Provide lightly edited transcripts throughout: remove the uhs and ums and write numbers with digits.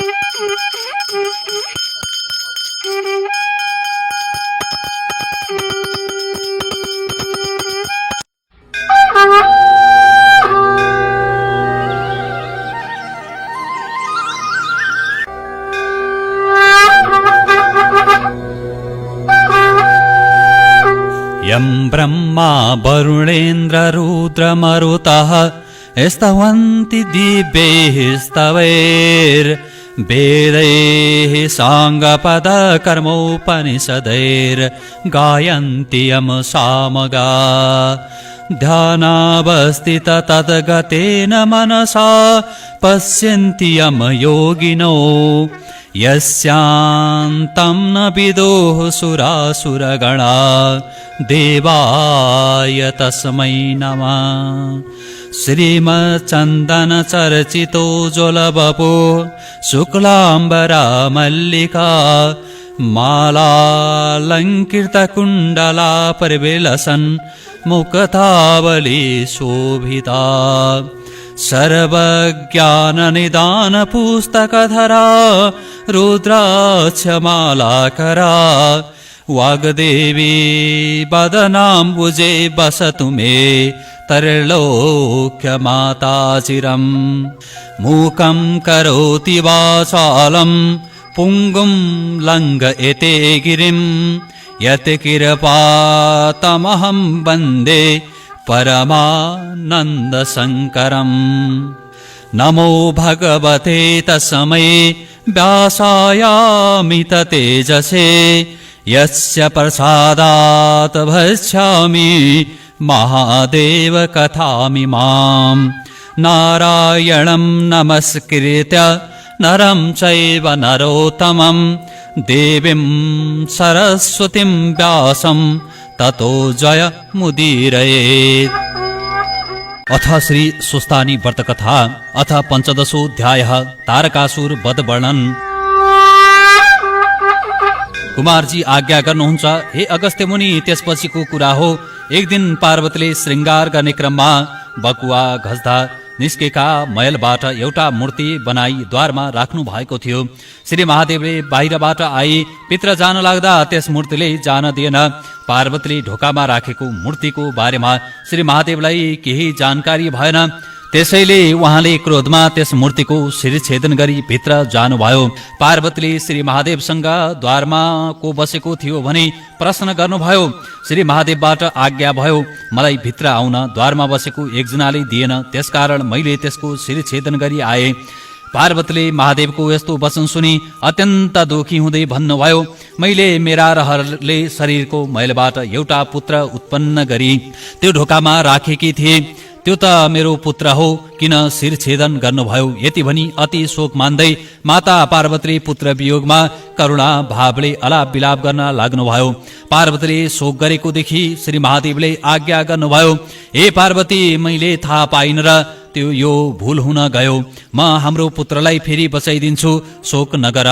यं ब्रह्मा वरुणेन्द्र रुद्रमरुतः स्तवन्ति दिव्यैः स्तवैर्वेदैः साङ्गपदकर्मोपनिषदैर्गायन्ति यं सामगा ध्यानावस्थित तद्गतेन मनसा पश्यन्ति यं योगिनो यस्यान्तं न विदुः सुरासुरगणा देवाय तस्मै नमः। श्रीमच्चन्दनचर्चितो ज्वलवपो शुक्लाम्बरा मल्लिका मालालङ्कृतकुण्डला परिविलसन् मुक्तावली शोभिता सर्वज्ञाननिदानपुस्तकधरा रुद्राक्षमालाकरा वाग्देवी वदनाम्बुजे वसतु मे त्रैलोक्यमाताचिरम् मूकं करोति वाचालं पुङ्गुं लङ्घयते गिरिं यत्कृपातमहं वन्दे परमानन्दशङ्करम्। नमो भगवते तस्मै व्यासायामित तेजसे यस्य प्रसादात् भक्ष्यामि महादेव कथामिमाम्। नारायणं नमस्कृत्य नरं चैव नरोत्तमं देवीं सरस्वतीं व्यासं ततो जयमुदीरयेत्। अथ श्री सुस्तानी व्रतकथा अथ पञ्चदशोऽध्यायः तारकासुर वध वर्णन। कुमारजी आज्ञा गर्नुहुन्छ हे अगस्त्य मुनि। त्यसपछिको कुरा हो। एक दिन पार्वतीले श्रृंगार गर्ने क्रममा बकुवा घस्दा निस्केका महलबाट एउटा मूर्ति बनाई द्वारमा राख्नु भएको थियो। श्री महादेवले बाहिरबाट आई भित्र जान लाग्दा त्यस मूर्तिले जान दिएन। पार्वतीले ढोकामा राखेको मूर्तिको बारेमा श्री महादेवलाई केही जानकारी भएन। त्यसैले उहाँले क्रोधमा त्यस मूर्तिको शिरछेदन गरी भित्र जानुभयो। पार्वतीले श्री महादेवसँग द्वारमा को बसेको थियो भने प्रश्न गर्नुभयो। श्री महादेवबाट आज्ञा भयो मलाई भित्र आउन। द्वारमा बसेको एकजनाले दिएन, त्यसकारण मैले त्यसको शिरछेदन गरी आए। पार्वतीले महादेवको यस्तो वचन सुनि अत्यन्त दुखी हुँदै भन्नुभयो मैले मेरा रहरले शरीरको मैलबाट एउटा पुत्र उत्पन्न गरी त्यो ढोकामा राखेकी थिए। त्यो त मेरो पुत्र हो, किन शिरछेदन गर्नुभयो? यति भनी अति शोक मान्दै माता पार्वतीले पुत्र वियोगमा करुणा भावले अलाप विलाप गर्न लाग्नुभयो। पार्वतीले शोक गरेको देखि श्री महादेवले आज्ञा गर्नुभयो हे पार्वती, मैले थाहा पाइन र त्यो यो भूल हुन गयो। म हाम्रो पुत्रलाई फेरि बचाइदिन्छु, शोक नगर।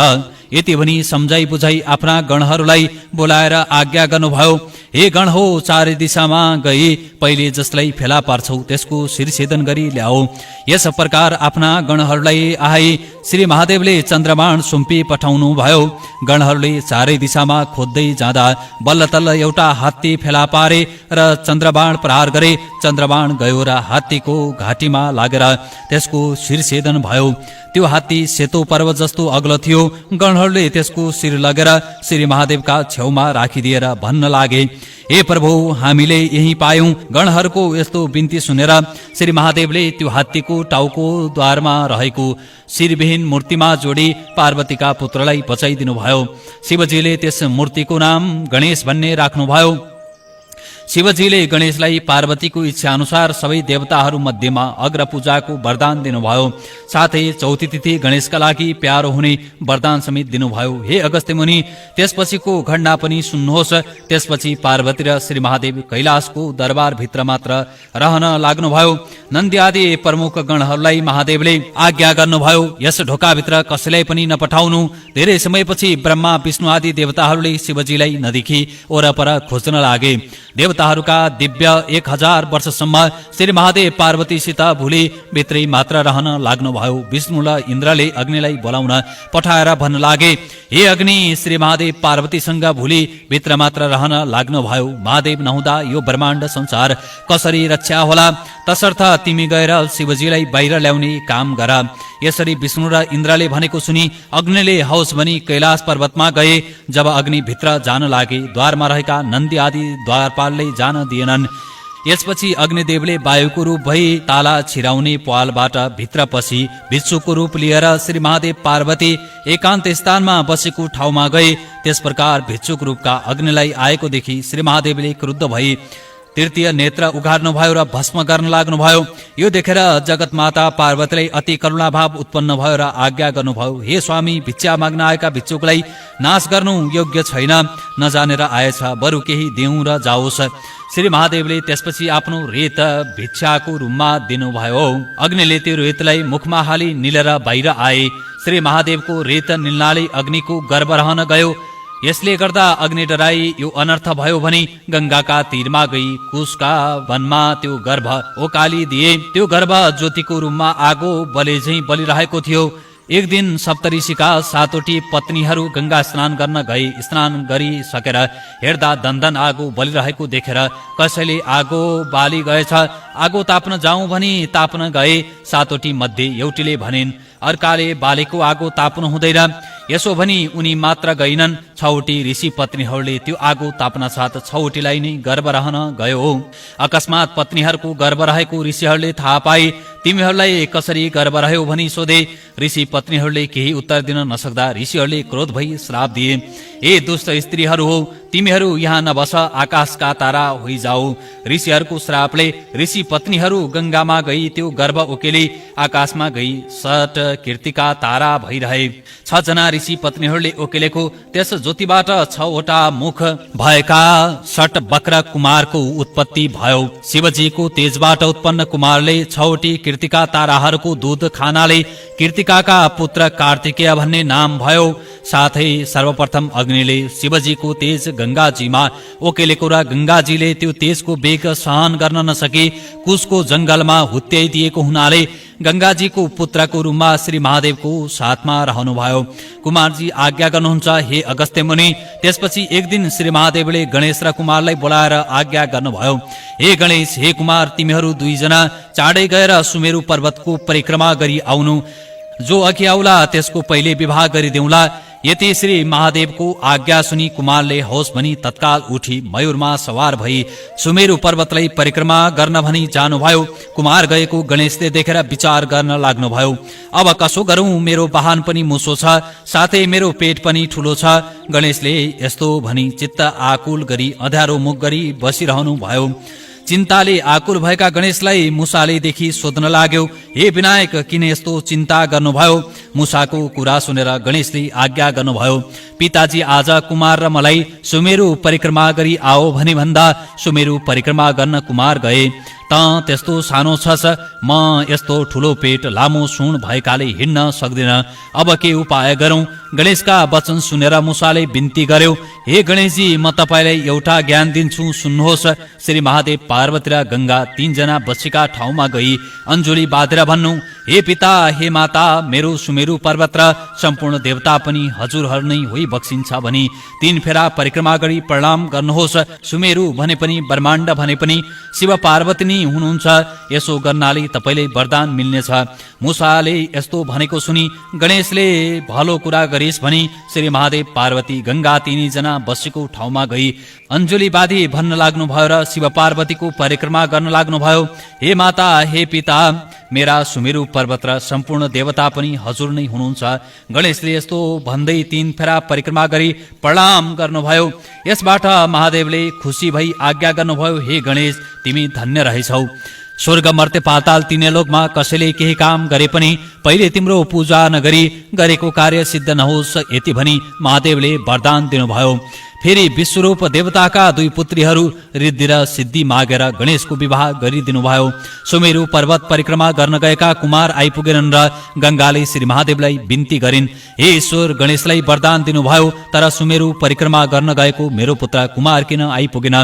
यति भनी सम्झाइ बुझाइ आफ्ना गणहरूलाई बोलाएर आज्ञा गर्नुभयो हे गण हो, चारै दिशामा गई पहिले जसलाई फेला पार्छौ त्यसको शिरछेदन गरी ल्याऊ। यस प्रकार आफ्ना गणहरूलाई आए श्री महादेवले चन्द्रबाण सुम्पी पठाउनु भयो। गणहरूले चारै दिशामा खोज्दै जाँदा बल्ल तल्ल एउटा हात्ती फेला पारे र चन्द्रबाण प्रहार गरे। चन्द्रबाण गयो र हात्तीको घाँटीमा लागेर त्यसको शिरछेदन भयो। त्यो हात्ती सेतो पर्वत जस्तो अग्लो थियो। गणहरूले त्यसको शिर लगेर श्री महादेवका छेउमा राखिदिएर भन्न लागे हे प्रभु, हामीले यही पायौं। गणहरूको यस्तो बिन्ती सुनेर श्री महादेवले त्यो हात्तीको टाउको द्वारमा रहेको शिरविहीन मूर्तिमा जोडी पार्वतीका पुत्रलाई बचाइदिनु भयो। शिवजीले त्यस मूर्तिको नाम गणेश भन्ने राख्नुभयो। शिवजीले गणेशलाई पार्वतीको इच्छा अनुसार सबै देवताहरू मध्येमा अग्र पूजाको वरदान दिनुभयो। साथै चौथी तिथि गणेशका लागि प्यारो हुने वरदान समेत दिनुभयो। हे अगस्त्य मुनि, त्यसपछिको घटना पनि सुन्नुहोस्। त्यसपछि पार्वती र श्री महादेव कैलाशको दरबार भित्र मात्र रहन लाग्नुभयो। नन्दी आदि प्रमुख गणहरूलाई महादेवले आज्ञा गर्नुभयो यस ढोकाभित्र कसैलाई पनि नपठाउनु। धेरै समयपछि ब्रह्मा विष्णु आदि देवताहरूले शिवजीलाई नदेखि वरपर खोज्न लागे। देवताहरूका दिव्य 1000 वर्षसम्म श्री महादेव पार्वतीसित भुली भित्रै मात्र रहन लाग्नुभयो। विष्णु र इन्द्रले अग्निलाई बोलाउन पठाएर भन्न लागे, हे अग्नि, श्री महादेव पार्वतीसँग भुली भित्र मात्र रहन लाग्नुभयो। महादेव नहुँदा यो ब्रह्माण्ड संसार कसरी रक्षा होला? तसर्थ तिमी गएर शिवजीलाई बाहिर ल्याउने काम गर। यसरी विष्णु र इन्द्रले भनेको सुनि अग्निले हौस भनी कैलाश पर्वतमा गए। जब अग्नि भित्र जान लागे, द्वारमा रहेका नन्दी आदि द्वारपालले जान दिएनन्। यसपछि अग्निदेवले वायुको रूप भई ताला छिराउने प्वालबाट भित्र पसी भिक्षुको रूप लिएर श्री महादेव पार्वती एकान्त स्थानमा बसेको ठाउँमा गए। त्यस प्रकार भिक्षुक रूपका अग्निलाई आएको देखि श्री महादेवले क्रुद्ध भई तृतीय नेत्र उघार्नुभयो र भस्म गर्न लाग्नुभयो। यो देखेर जगत माता पार्वतीलाई अति करुणाभाव उत्पन्न भयो र आज्ञा गर्नुभयो, हे स्वामी, भिक्षा माग्न आएका भिक्षुकलाई नाश गर्नु योग्य छैन, नजानेर आएछ, बरु केही दिउँ र जाओस्। श्री महादेवले त्यसपछि आफ्नो रेत भिक्षाको रूपमा दिनुभयो। अग्निले त्यो रेतलाई मुखमा हाली निलेर बाहिर आए। श्री महादेवको रेत निल्नाले अग्निको गर्भ रहन गयो। यसले गर्दा अग्नि डराई यो अनर्थ भयो भने गंगाका तीरमा गई कुशका वनमा त्यो गर्भ ओकाली दिए। त्यो गर्भ ज्योतिको रूपमा आगो बले झैं बलिरहेको थियो। एक दिन सप्तऋषिका 7वटी पत्नीहरू गंगा स्नान गर्न गए। स्नान गरी सकेर हेर्दा दन्दन आगो बलिरहेको देखेर कसैले आगो बाली गएछ, आगो ताप्न जाउँ भनी ताप्न गए। 7वटी मध्ये एउटीले भनिन्, अर्काले बालेको आगो ताप्नु हुँदैन। यसो भनी उनी मात्र गइनन्, 6वटी ऋषि पत्नीहरूले त्यो आगो ताप्न साथ 6वटीलाई नै गर्भ रहन गयो। अकस्मात पत्नीहरूको गर्भ रहेको ऋषिहरूले थाहा पाए। तिमीहरूलाई कसरी गर्भ रह्यो भनी सोधे। ऋषि पत्नीहरूले केही उत्तर दिन नसक्दा ऋषिहरूले क्रोध भई श्राप दिए, ए दुष्ट स्त्रीहरू हो, तिमीहरू यहाँ नबस, आकाशका तारा होइजाऊ। ऋषिहरूको श्रापले ऋषि पत्नीहरू गंगामा गई त्यो गर्भ उकेली आकाशमा गई सट कीर्तिका तारा भइरहे। 6 जना ऋषि पत्नीहरूले उकेलेको त्यस ज्योतिबाट 6वटा मुख भएका सट वक्र कुमारको उत्पत्ति भयो। शिवजीको तेजबाट उत्पन्न कुमारले 6वटी कीर्तिका ताराहरूको दूध खानाले कीर्तिकाका पुत्र कार्तिकेय भन्ने नाम भयो। साथै सर्वप्रथम अग्निले शिवजीको तेज गंगाजीमा ओकेलेको र गंगाजीले त्यो तेजको वेग सहन गर्न नसके कुशको जंगलमा हुत्याइदिएको हुनाले गंगाजीको पुत्रको रूपमा श्री महादेवको साथमा रहनुभयो। कुमारजी आज्ञा गर्नुहुन्छ, हे अगस्त्य मुनि। त्यसपछि एक दिन श्री महादेवले गणेश र कुमारलाई बोलाएर आज्ञा गर्नुभयो, हे गणेश, हे कुमार, तिमीहरू 2 जना चाँडै गएर सुमेरु पर्वतको परिक्रमा गरी आउनु। जो अघि आउला त्यसको पहिले विवाह गरिदेऊला। यति श्री महादेवको आज्ञा सुनि कुमारले होस भनी तत्काल उठी मयूरमा सवार भई सुमेरु पर्वतलाई परिक्रमा गर्न भनी जानुभयो। कुमार गएको गणेशले देखेर विचार गर्न लाग्नुभयो, अब कसो गरौं, मेरो वाहन पनि मुसो छ, साथै मेरो पेट पनि ठूलो छ। गणेशले यस्तो भनी चित्त आकुल गरी अँध्यारो मुख गरी बसिरहनु भयो। चिन्ताले आकुल भएका गणेशलाई मुसाले देखि सोध्न लाग्यो, हे विनायक, किन यस्तो चिन्ता गर्नुभयो? मुसाको कुरा सुनेर गणेशले आज्ञा गर्नुभयो, पिताजी, आज कुमार र मलाई सुमेरु परिक्रमा गरी आओ भनी भन्दा सुमेरु परिक्रमा गर्न कुमार गए। त त्यस्तो सानो छस्, म यस्तो ठूलो पेट लामो सुन भएकाले हिँड्न सक्दिन, अब के उपाय गरौं? गणेशका वचन सुनेर मुसाले बिन्ती गर्यो, हे गणेशजी, म तपाईलाई एउटा ज्ञान दिन्छु, सुन्नुहोस्। श्री महादेव पार्वती र गंगा 3 जना बसेका ठाउँमा गई अञ्जुली बाँधेर भन्नु, हे पिता, हे माता, मेरो सुमेरु पर्वत र सम्पूर्ण देवता पनि हजुरहरू नै होइ बक्सिन्छ भनी 3 फेरा परिक्रमा गरी प्रणाम गर्नुहोस्। सुमेरु भने पनि ब्रह्माण्ड भने पनि शिव पार्वती नै हुनुहुन्छ, यसो गर्नाले तपाईलाई वरदान मिल्नेछ। मुसाले यस्तो भनेको सुनि गणेशले भलो कुरा गरिस् भनी श्री महादेव पार्वती गंगा 3 जना बसेको ठाउँमा गई अञ्जुली बाँधी भन्न लाग्नुभयो र शिव पार्वतीको परिक्रमा गर्न लाग्नुभयो, हे माता, हे पिता, मेरा सुमेरु पर्वत र सम्पूर्ण देवता पनि हजुर नै हुनुहुन्छ। गणेशले यस्तो भन्दै 3 फेरा परिक्रमा गरी प्रणाम गर्नुभयो। यसबाट महादेवले खुसी भई आज्ञा गर्नुभयो, हे गणेश, तिमी धन्य रहेछौ। स्वर्ग मर्त्य पाताल तीनै लोकमा कसैले केही काम गरे पनि पहिले तिम्रो पूजा नगरी गरेको कार्य सिद्ध नहोस्, यति भनी महादेवले वरदान दिनुभयो। फेरि विश्वरूप देवताका दुई पुत्रीहरू रिद्धि र सिद्धि मागेर गणेशको विवाह गरिदिनुभयो। सुमेरु पर्वत परिक्रमा गर्न गएका कुमार आइपुगेनन् र गंगाले श्री महादेवलाई बिन्ती गरिन्, हे ईश्वर, गणेशलाई वरदान दिनुभयो, तर सुमेरु परिक्रमा गर्न गएको मेरो पुत्र कुमार किन आइपुगेन?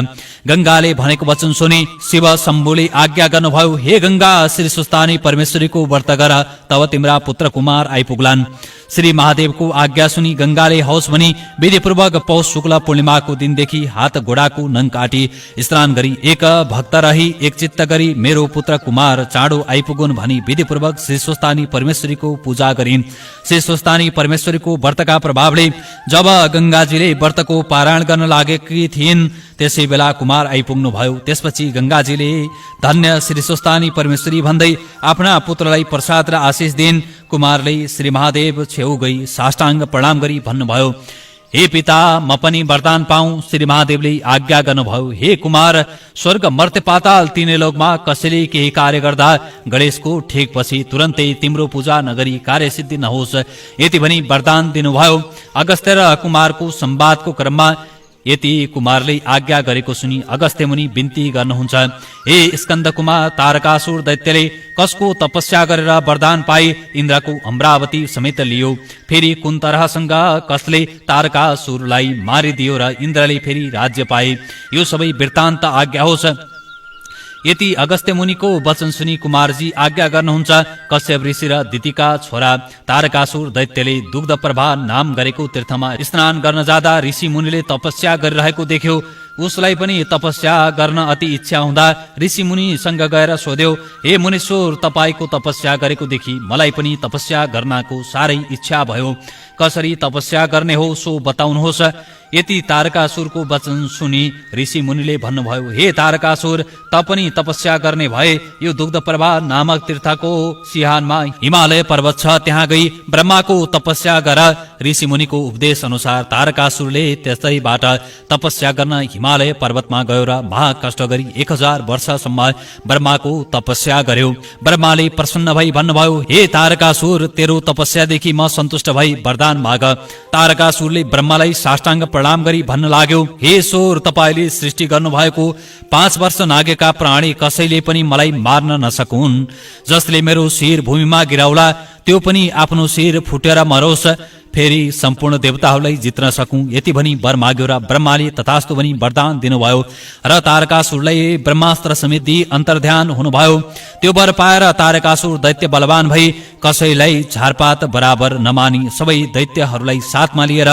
गंगाले भनेको वचन सुनि शिव शम्भुले आज्ञा गर्नुभयो, हे गंगा, श्री सुस्तानी परमेश्वरीको व्रत गर, तब तिम्रा पुत्र कुमार आइपुग्लान्। श्री महादेवको आज्ञा सुनि गंगाले हौस भनी विधिपूर्वक पौष शुक्ल पूर्णिमाको दिनदेखि हात घोडाको नङ काटी स्नान गरी एक भक्त रही एक चित्त गरी मेरो पुत्र कुमार चाँडो आइपुगुन् भनी विधिपूर्वक श्री सुस्तानी परमेश्वरीको पूजा गरिन्। श्री सुस्तानी परमेश्वरीको व्रतका प्रभावले जब गंगाजीले व्रतको पारायण गर्न लागेकी थिइन् त्यसै बेला कुमार आइपुग्नु भयो। त्यसपछि गंगाजीले धन्य श्री सुस्तानी परमेश्वरी भन्दै आफ्ना पुत्रलाई प्रसाद र आशिष दिइन्। कुमारले श्री महादेव छेउ गई साष्टाङ्ग प्रणाम गरी भन्नुभयो, हे पिता, म पनि वरदान पाऊँ। श्री महादेवले आज्ञा गर्नुभयो, हे कुमार, स्वर्ग मर्त्य पाताल तीनै लोकमा कसैले केही कार्य गर्दा गणेशको ठेकपछि तुरन्तै तिम्रो पूजा नगरी कार्यसिद्धि नहोस्, यति भनी वरदान दिनुभयो। अगस्त्य र कुमारको संवादको क्रममा यति कुमारले आज्ञा गरेको सुनि अगस्त्य मुनि बिन्ती गर्नुहुन्छ, हे स्कन्द कुमार, तारकासुर दैत्यले कसको तपस्या गरेर वरदान पाए इन्द्रको अमरावती समेत लियो? फेरि कुन तरहसँग कसले तारकासुरलाई मारिदियो र इन्द्रले फेरि राज्य पाए? यो सबै वृत्तान्त आज्ञा होस्। यति अगस्त्य मुनिको वचन सुनि कुमारजी आज्ञा गर्नुहुन्छ। कश्यप ऋषि र दितिका छोरा तारकासुर दैत्यले दुग्ध प्रभा नाम गरेको तीर्थमा स्नान गर्न जाँदा ऋषि मुनिले तपस्या गरिरहेको देख्यो। उसलाई पनि तपस्या गर्न अति इच्छा हुँदा ऋषि मुनिसँग गएर सोध्यो, हे मुनीश्वर, तपाईको तपस्या गरेको देखि मलाई पनि तपस्या गर्नको साह्रै इच्छा भयो। कसरी तपस्या गर्ने हो सो बताउनुहोस्। यति तारकासुरको वचन सुनि ऋषि मुनिले भन्नुभयो, हे तारकासुर, त पनि तपस्या गर्ने भए यो दुग्ध प्रभा नामक तीर्थको सिहानमा हिमालय पर्वत छ, त्यहाँ गई ब्रह्माको तपस्या गर। ऋषि मुनिको उपदेश अनुसार तारकासुरले त्यसैबाट तपस्या गर्न हिमालय पर्वतमा गयो र महाकष्ट गरी 1000 वर्षसम्म ब्रह्माको तपस्या गर्यो। ब्रह्माले प्रसन्न भई भन्नुभयो, हे तारकासुर, तेरो तपस्यादेखि म सन्तुष्ट भई वरदान माग। तारकासुरले ब्रह्मालाई साष्टाङ्ग प्रणाम गरी भन्न लाग्यो, हे ईश्वर, तपाईले सृष्टि गर्नुभएको 5 वर्ष नागेका प्राणी कसैले पनि मलाई मार्न नसकुन्। जसले मेरो शिर भूमिमा गिराउला त्यो पनि आफ्नो शिर फुटेर मरोस्, फेरि सम्पूर्ण देवताहरूलाई जित्न सकूं, यति भनी वर माग्यो र ब्रह्माले तथास्तु भनी वरदान दिनुभयो र तारकासुरलाई ब्रह्मास्त्र समेत दिई अन्तर्ध्यान हुनुभयो। त्यो वर पाएर तारकासुर दैत्य बलवान भई कसैलाई झारपात बराबर नमानी सबै दैत्यहरूलाई साथमा लिएर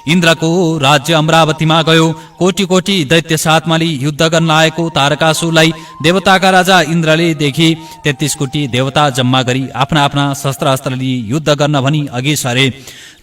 इन्द्रको राज्य अमरावतीमा गयो। कोटी कोटी दैत्य साथमा लिई युद्ध गर्न आएको तारकासुरलाई देवताका राजा इन्द्रले देखि 33 कोटी देवता जम्मा गरी आफ्ना आफ्ना शस्त्र अस्त्र लिई युद्ध गर्न भनी अघि सरे।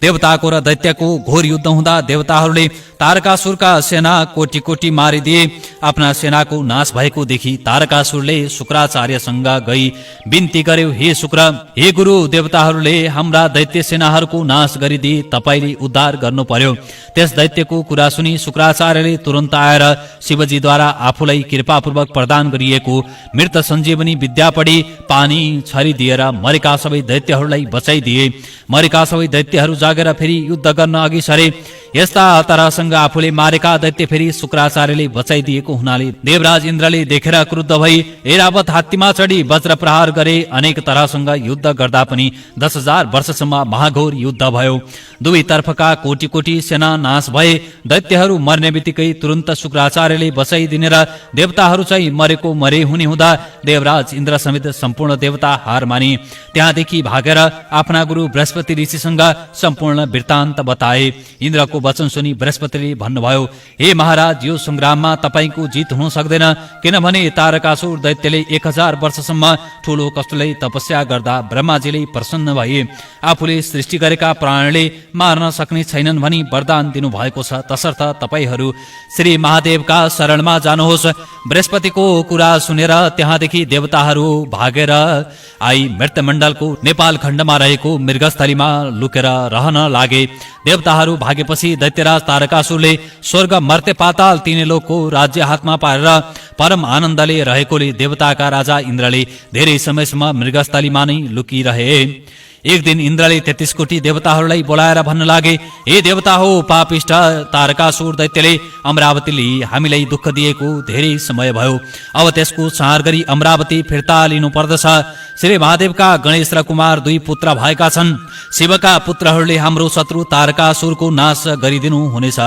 देवताको र दैत्यको घोर युद्ध हुँदा देवताहरूले तारकासुरका सेना कोटी कोटी मारिदिए। आफ्ना सेनाको नाश भएको देखि तारकासुरले शुक्राचार्यसँग गई बिन्ती गर्यो, हे शुक्र, हे गुरु, देवताहरूले हाम्रा दैत्य सेनाहरूको नाश गरिदिए, तपाईले उद्धार गर्नु पर्यो। त्यस दैत्यको कुरा सुनि शुक्राचार्यले तुरन्त आएर शिवजीद्वारा आफूलाई कृपापूर्वक प्रदान गरिएको मृत सञ्जीवनी विद्या पढी पानी छरिदिएर मरेका सबै दैत्यहरूलाई बचाइदिए। मरेका सबै दैत्यहरू जागेर फेरि युद्ध गर्न अघि सरे। यस्ता तरहसँग आफूले मारेका दैत्य फेरि शुक्राचार्यले बचाइदिएको हुनाले देवराज इन्द्रले देखेर क्रुद्ध भई ऐरावत हात्तीमा चढी वज्र प्रहार गरे। अनेक तरहसँग युद्ध गर्दा पनि 10,000 वर्षसम्म महाघोर युद्ध भयो। दुवै तर्फका कोटी कोटी सेना नाश भए। दैत्यहरू मर्ने बित्तिकै तुरन्त शुक्राचार्यले बचाइदिने र देवताहरू चाहिँ मरेको मरे हुने हुँदा देवराज इन्द्र समेत सम्पूर्ण देवता हार माने। त्यहाँदेखि भागेर आफ्ना गुरु बृहस्पति ऋषिसँग सम्पूर्ण वृत्तान्त बताए। इन्द्रको वचन सुनि बृहस्पतिले भन्नुभयो, हे महाराज, यो संग्राममा तपाईको जित हुन सक्दैन, किनभने तारकासुर दैत्यले 1000 वर्षसम्म ठूलो कष्टले तपस्या गर्दा ब्रह्माजीले प्रसन्न भए। आफूले सृष्टि गरेका प्राणीले मार्न सक्ने छैनन् भनी वरदान दिनु भएको छ। तसर्थ तपाईहरू श्री महादेवका शरणमा जानुहोस्। बृहस्पतिको कुरा सुनेर त्यहाँदेखि देवताहरू भागेर आई मृत्यमण्डलको नेपाल खण्डमा रहेको मृगस्थलीमा लुकेर रहन लागे। देवताहरू भागेपछि दैत्यराज तारकासुरले स्वर्ग मर्त्य पाताल तीनै लोकको राज्य हातमा पारेर परम आनन्दले रहेकोले देवताका राजा इन्द्रले धेरै समयसम्म मृगस्थलीमा नै लुकिरहे। एक दिन इन्द्रले 33 कोटी देवताहरूलाई बोलाएर भन्न लागे, हे देवता हो, पापिष्ट तारकासुर दैत्यले अमरावतीले हामीलाई दुःख दिएको धेरै समय भयो। अब त्यसको संहार गरी अमरावती फिर्ता लिनु पर्दछ। श्री महादेवका गणेश र कुमार 2 पुत्र भएका छन्। शिवका पुत्रहरूले हाम्रो शत्रु तारकासुरको नाश गरिदिनु हुनेछ।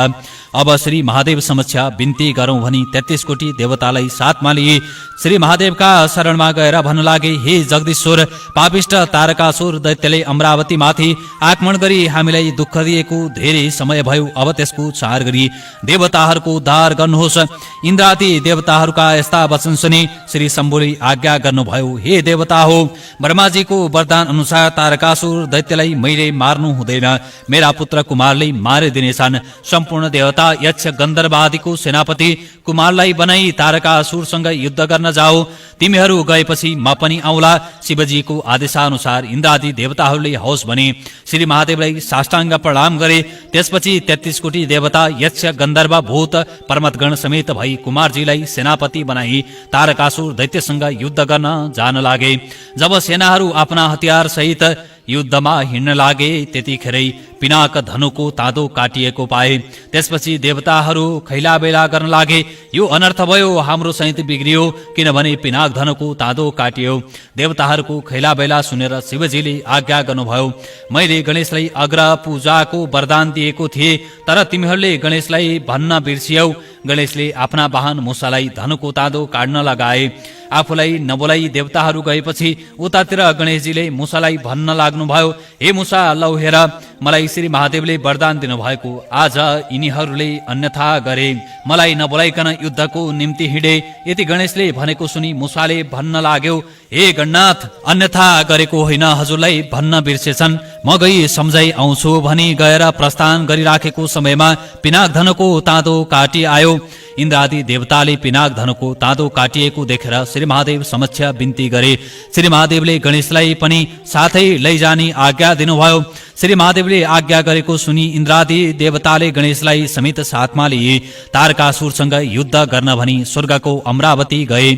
अब श्री महादेव समक्ष बिन्ती गरौं भनी 33 कोटी देवतालाई साथमा लिए श्री महादेवका शरणमा गएर भन्न लागे, हे जगदीश्वर, पापिष्ट तारकासुर दैत्यले अमरावतीमाथि आक्रमण गरी हामीलाई दुःख दिएको धेरै समय भयो। अब त्यसको संहार गरी देवताहरूको उद्धार गर्नुहोस्। इन्द्रादि देवताहरूका यस्ता वचन सुनि श्री शम्भुले आज्ञा गर्नुभयो, हे देवता हो, ब्रह्माजीको वरदान अनुसार तारकासुर दैत्यलाई मैले मार्नु हुँदैन, मेरा पुत्र कुमारले मारिदिनेछन्। सम्पूर्ण देवता यक्ष गन्धर्व आदिको सेनापति कुमारलाई बनाई तारकासुरसँग युद्ध गर्न जाओ। तिमीहरू गएपछि म पनि आउला। शिवजीको आदेशानुसार इन्द्रादि देवताहरूले हौस भने श्री महादेवलाई साष्टाङ्ग प्रणाम गरे। त्यसपछि 33 कोटी देवता यक्ष गन्धर्व भूत पर्वतगण समेत भई कुमारजीलाई सेनापति बनाई तारकासुर दैत्यसँग युद्ध गर्न जान लागे। जब सेनाहरू आफ्ना हतियार सहित युद्धमा हिँड्न लागे त्यतिखेरै पिनाक धनुको तादो काटिएको पाए। त्यसपछि देवताहरू खैला बेला गर्न लागे, यो अनर्थ भयो, हाम्रो सहित बिग्रियो, किनभने पिनाक धनुको तादो काटियो। देवताहरूको खैला बेला सुनेर शिवजीले आज्ञा गर्नुभयो, मैले गणेशलाई अग्र पूजाको वरदान दिएको थिएँ, तर तिमीहरूले गणेशलाई भन्न बिर्सियौ। गणेशले आफ्ना वाहन मुसालाई धनुको तादो काट्न लगाए। आफूलाई नबोलाई देवताहरू गएपछि उतातिर गणेशजीले मुसालाई भन्न लाग्नुभयो, हे मुसा, लौ हेर, मलाई श्री महादेवले वरदान दिनुभएको आज यिनीहरूले अन्यथा गरे, मलाई नबोलाइकन युद्धको निम्ति हिँडे। यति गणेशले भनेको सुनि मुसाले भन्न लाग्यो, हे गणनाथ, अन्यथा गरेको होइन, हजुरलाई भन्न बिर्सेछन्, म गई सम्झाइ आउँछु भनी गएर प्रस्थान गरिराखेको समयमा पिनाक धनुको तादो काटी आयो। इन्द्रादि देवताले पिनाक धनुको तादो काटिएको देखेर श्री महादेव समक्ष बिन्ती गरे। श्री महादेवले गणेशलाई पनि साथै लैजाने आज्ञा दिनुभयो। श्री महादेवले आज्ञा गरेको सुनि इन्द्रादि देवताले गणेशलाई समेत साथमा लिए तारकासुरसँग युद्ध गर्न भनी स्वर्गको अमरावती गए।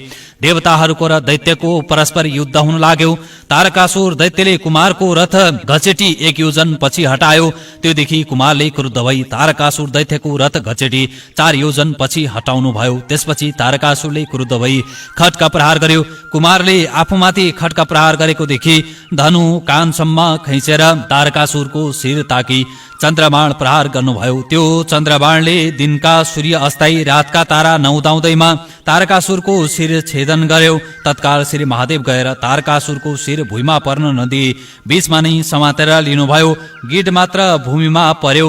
देवताहरूको र दैत्यको परस्पर युद्ध हुन लाग्यो। तारकासुर दैत्यले कुमारको रथ घचेटी 1 योजन पछि हटायो। त्योदेखि कुमारले क्रुद्ध भई तारकासुर दैत्यको रथ घचेटी 4 योजन पछि हटाउनु भयो। त्यसपछि तारकासुरले क्रुद्ध भई खड्का प्रहार गर्यो। कुमारले आफूमाथि खड्का प्रहार गरेको देखि धनु कानसम्म खैचेर तारकासुरको शिर ताकी चन्द्रबाण प्रहार गर्नुभयो। त्यो चन्द्रबाणले दिनका सूर्य अस्ताई रातका तारा नउदाउँदैमा तारकासुरको शिर छेदन गर्यो। तत्काल श्री महादेव गएर तारकासुरको शिर भुइँमा पर्न नदिए बीचमा नै समातेर लिनुभयो। गिड मात्र भूमिमा पर्यो।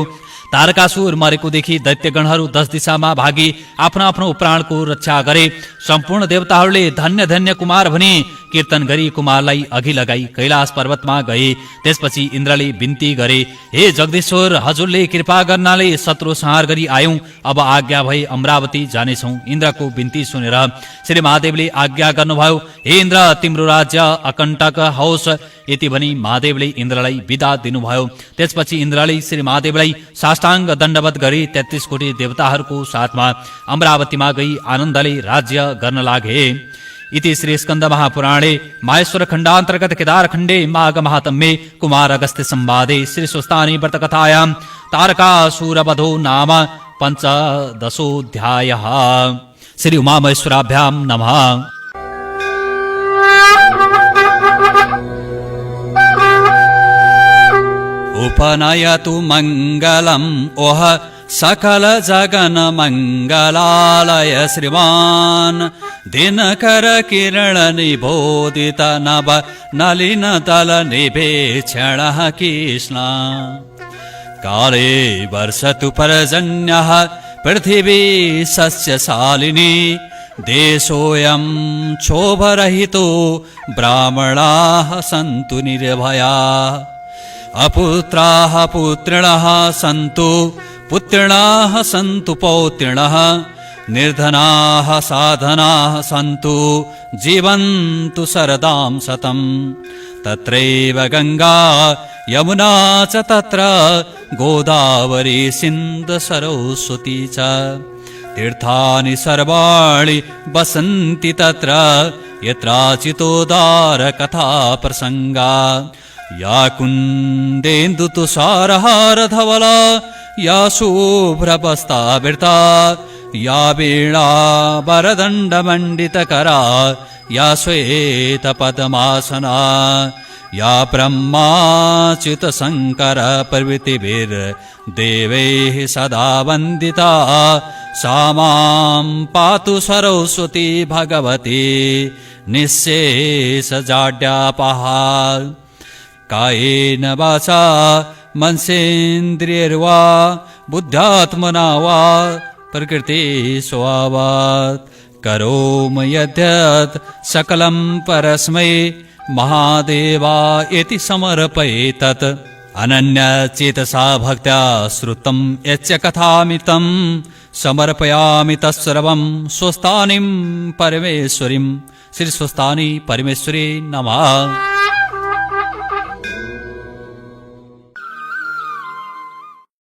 तारकासुर मरेकोदेखि दैत्यगणहरू 10 दिशामा भागी आफ्नो आफ्नो प्राणको रक्षा गरे। सम्पूर्ण देवताहरूले धन्य धन्य कुमार भनी कीर्तन गरी कुमारलाई अघि लगाई कैलाश पर्वतमा गए। त्यसपछि इन्द्रले बिन्ती गरे, हे जगदीश्वर, हजुरले कृपा गर्नाले शत्रु संहार गरी आयौं, अब आज्ञा भई अमरावती जानेछौं। इन्द्रको बिन्ती सुनेर श्री महादेवले आज्ञा गर्नुभयो, हे इन्द्र, तिम्रो राज्य अकण्टक होस्। यति भनी महादेवले इन्द्रलाई बिदा दिनुभयो। त्यसपछि इन्द्रले श्री महादेवलाई साष्टाङ्ग दण्डवत गरी 33 कोटी देवताहरूको साथमा अमरावतीमा गई आनन्दले राज्य गर्न लागे। इति श्री स्कन्द महापुराणे माहेश्वर खण्डान्तर्गत केदार खण्डे माघ महात्म्ये कुमार अगस्त्य संवादे श्री स्वस्तानि व्रत कथायां तारकासुरवधो नाम 15दशोऽध्यायः। श्री उमामहेश्वराभ्यां नमः। उपनयतु मङ्गलम् ओह सकल जगन मङ्गलालय श्रीमान् दिनकर किरण निबोधित नभ नलिन दल निभेक्षणः कृष्ण काले वर्षतु पर्जन्यः पृथिवी सस्यशालिनी देशोऽयं क्षोभरहितो ब्राह्मणाः सन्तु निर्भयाः अपुत्राः पुत्रिणः सन्तु पुत्रिणाः सन्तु पौत्रिणः निर्धनाः साधनाः सन्तु जीवन्तु शरदां शतं तत्रैव गङ्गा यमुना च तत्र गोदावरी सिन्धु सरस्वती च तीर्थानि सर्वाणि वसन्ति तत्र यत्राचितोदार कथा प्रसङ्गा या कुन्देन्दुतुषारहारधवला या शुभ्रवस्त्रावृता या वीणा वरदण्डमण्डितकरा या श्वेतपद्मासना या ब्रह्माच्युतशङ्करप्रभृतिभिर्देवैः सदा वन्दिता सा मां पातु सरस्वती भगवती निःशेषजाड्यापहा कायेन वाचा मनसेन्द्रियैर्वा बुद्ध्यात्मना वा प्रकृतिस्वभावात् करोमि यद्यत् सकलं परस्मै महादेवा इति समर्पयेतत् अनन्यचेतसा भक्त्या श्रुतं यच्च कथामितं समर्पयामि तत्सर्वं स्वस्तानीं परमेश्वरीं श्री स्वस्तानी परमेश्वरी नमः।